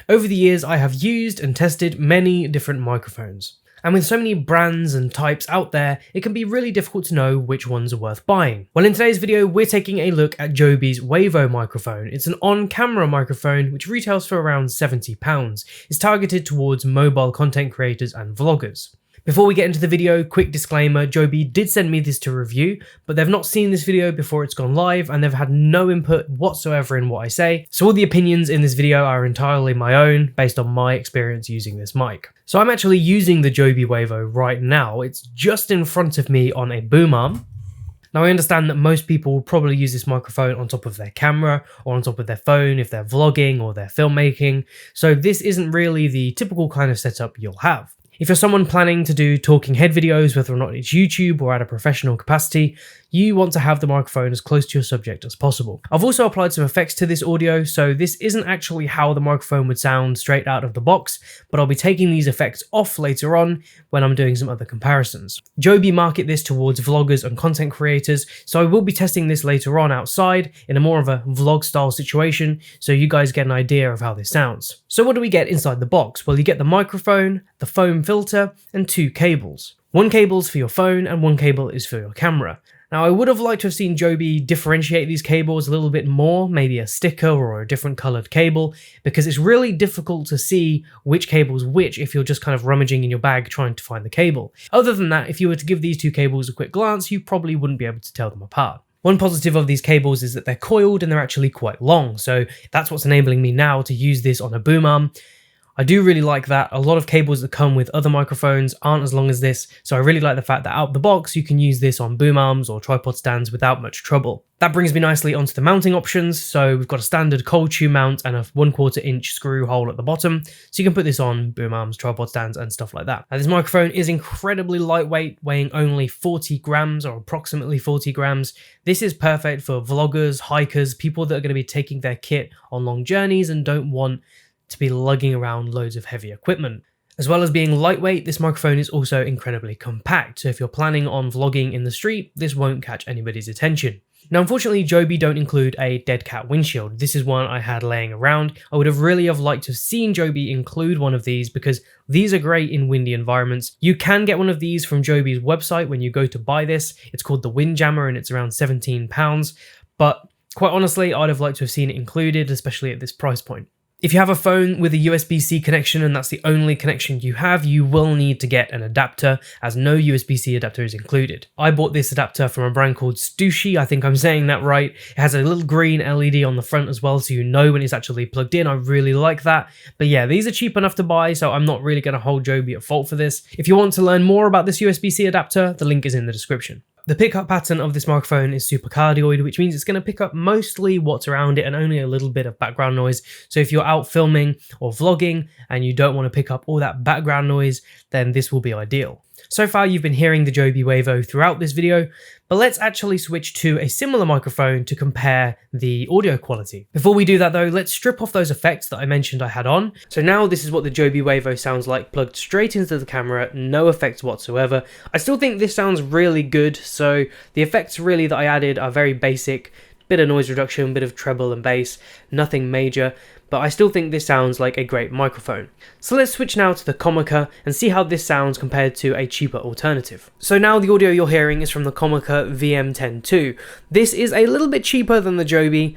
Over the years, I have used and tested many different microphones. And with so many brands and types out there, it can be really difficult to know which ones are worth buying. Well, in today's video, we're taking a look at Joby's Wavo microphone. It's an on-camera microphone which retails for around £70. It's targeted towards mobile content creators and vloggers. Before we get into the video, quick disclaimer, Joby did send me this to review, but they've not seen this video before it's gone live and they've had no input whatsoever in what I say. So all the opinions in this video are entirely my own based on my experience using this mic. So I'm actually using the Joby Wavo right now. It's just in front of me on a boom arm. Now I understand that most people will probably use this microphone on top of their camera or on top of their phone if they're vlogging or they're filmmaking. So this isn't really the typical kind of setup you'll have. If you're someone planning to do talking head videos, whether or not it's YouTube or at a professional capacity, you want to have the microphone as close to your subject as possible. I've also applied some effects to this audio, so this isn't actually how the microphone would sound straight out of the box, but I'll be taking these effects off later on when I'm doing some other comparisons. Joby market this towards vloggers and content creators, so I will be testing this later on outside in a more of a vlog style situation, so you guys get an idea of how this sounds. So what do we get inside the box? Well, you get the microphone, the foam filter, and two cables. One cable's for your phone and one cable is for your camera. Now I would have liked to have seen Joby differentiate these cables a little bit more, maybe a sticker or a different coloured cable, because it's really difficult to see which cable's which if you're just kind of rummaging in your bag trying to find the cable. Other than that, if you were to give these two cables a quick glance, you probably wouldn't be able to tell them apart. One positive of these cables is that they're coiled and they're actually quite long, so that's what's enabling me now to use this on a boom arm. I do really like that. A lot of cables that come with other microphones aren't as long as this, so I really like the fact that out the box you can use this on boom arms or tripod stands without much trouble. That brings me nicely onto the mounting options. So we've got a standard cold tube mount and a 1/4 inch screw hole at the bottom, so you can put this on boom arms, tripod stands and stuff like that. Now this microphone is incredibly lightweight, weighing only 40 grams or approximately 40 grams. This is perfect for vloggers, hikers, people that are going to be taking their kit on long journeys and don't want to be lugging around loads of heavy equipment. As well as being lightweight, this microphone is also incredibly compact, so if you're planning on vlogging in the street, this won't catch anybody's attention. Now unfortunately Joby don't include a dead cat windshield. This is one I had laying around. I would have really liked to have seen Joby include one of these because these are great in windy environments. You can get one of these from Joby's website when you go to buy this. It's called the Windjammer and it's around £17, but quite honestly I'd have liked to have seen it included, especially at this price point. If you have a phone with a USB-C connection and that's the only connection you have, you will need to get an adapter as no USB-C adapter is included. I bought this adapter from a brand called Stussy, I think I'm saying that right. It has a little green LED on the front as well so you know when it's actually plugged in. I really like that. But yeah, these are cheap enough to buy, so I'm not really going to hold Joby at fault for this. If you want to learn more about this USB-C adapter, the link is in the description. The pickup pattern of this microphone is super cardioid, which means it's going to pick up mostly what's around it and only a little bit of background noise. So if you're out filming or vlogging and you don't want to pick up all that background noise, then this will be ideal. So far you've been hearing the Joby Wavo throughout this video, but let's actually switch to a similar microphone to compare the audio quality. Before we do that though, let's strip off those effects that I mentioned I had on. So now this is what the Joby Wavo sounds like plugged straight into the camera, no effects whatsoever. I still think this sounds really good, so the effects really that I added are very basic. Bit of noise reduction, bit of treble and bass, nothing major, but I still think this sounds like a great microphone. So let's switch now to the Comica and see how this sounds compared to a cheaper alternative. So now the audio you're hearing is from the Comica Vm102. This is a little bit cheaper than the Joby,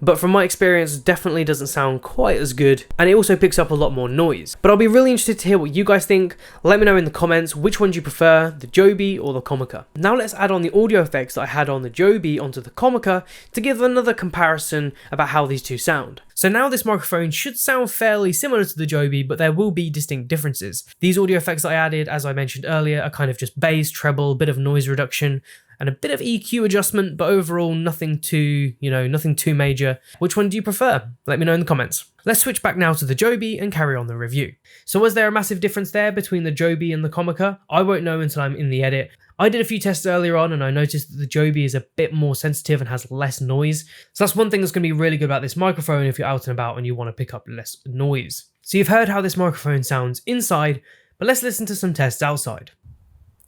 but from my experience definitely doesn't sound quite as good, and it also picks up a lot more noise. But I'll be really interested to hear what you guys think. Let me know in the comments which one you prefer, the Joby or the Comica. Now let's add on the audio effects that I had on the Joby onto the Comica to give another comparison about how these two sound. So now this microphone should sound fairly similar to the Joby, but there will be distinct differences. These audio effects that I added, as I mentioned earlier, are kind of just bass, treble, bit of noise reduction, and a bit of EQ adjustment, but overall nothing too major. Which one do you prefer? Let me know in the comments. Let's switch back now to the Joby and carry on the review. So was there a massive difference there between the Joby and the Comica? I won't know until I'm in the edit. I did a few tests earlier on and I noticed that the Joby is a bit more sensitive and has less noise. So that's one thing that's going to be really good about this microphone if you're out and about and you want to pick up less noise. So you've heard how this microphone sounds inside, but let's listen to some tests outside.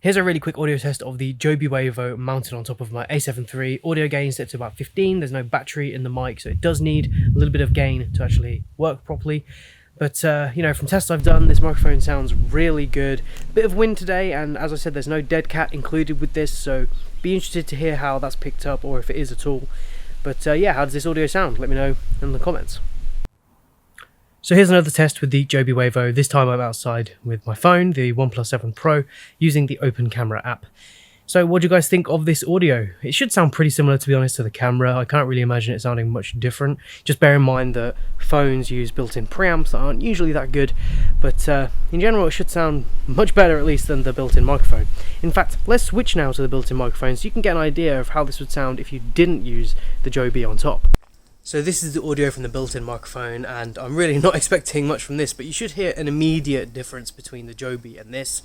Here's a really quick audio test of the Joby Wavo mounted on top of my A7 III. Audio gain set to about 15. There's no battery in the mic, so it does need a little bit of gain to actually work properly. But, you know, from tests I've done, this microphone sounds really good. Bit of wind today, and as I said, there's no dead cat included with this, so be interested to hear how that's picked up, or if it is at all. But yeah, how does this audio sound? Let me know in the comments. So here's another test with the Joby Wavo. This time I'm outside with my phone, the OnePlus 7 Pro, using the Open Camera app. So what do you guys think of this audio? It should sound pretty similar, to be honest, to the camera. I can't really imagine it sounding much different. Just bear in mind that phones use built-in preamps that aren't usually that good, but in general it should sound much better at least than the built-in microphone. In fact, let's switch now to the built-in microphone so you can get an idea of how this would sound if you didn't use the Joby on top. So this is the audio from the built-in microphone, and I'm really not expecting much from this, but you should hear an immediate difference between the Joby and this.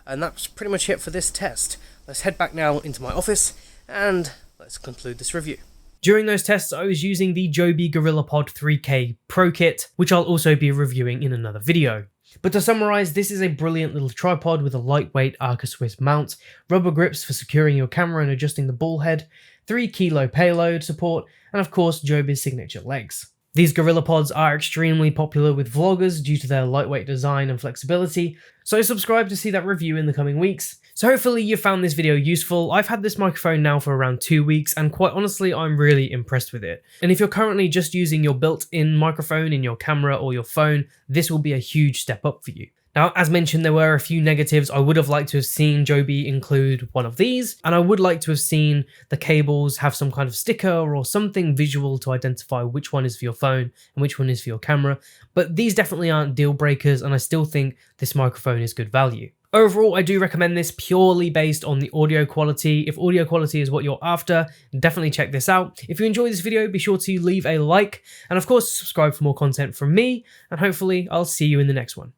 And that's pretty much it for this test. Let's head back now into my office and let's conclude this review. During those tests, I was using the Joby GorillaPod 3K Pro Kit, which I'll also be reviewing in another video. But to summarise, this is a brilliant little tripod with a lightweight Arca Swiss mount, rubber grips for securing your camera and adjusting the ball head, 3 kilo payload support, and of course Joby's signature legs. These GorillaPods are extremely popular with vloggers due to their lightweight design and flexibility, so subscribe to see that review in the coming weeks. So hopefully you found this video useful. I've had this microphone now for around 2 weeks, and quite honestly I'm really impressed with it. And if you're currently just using your built-in microphone in your camera or your phone, this will be a huge step up for you. Now, as mentioned, there were a few negatives. I would have liked to have seen Joby include one of these, and I would like to have seen the cables have some kind of sticker or something visual to identify which one is for your phone and which one is for your camera. But these definitely aren't deal breakers, and I still think this microphone is good value. Overall, I do recommend this purely based on the audio quality. If audio quality is what you're after, definitely check this out. If you enjoyed this video, be sure to leave a like, and of course, subscribe for more content from me, and hopefully I'll see you in the next one.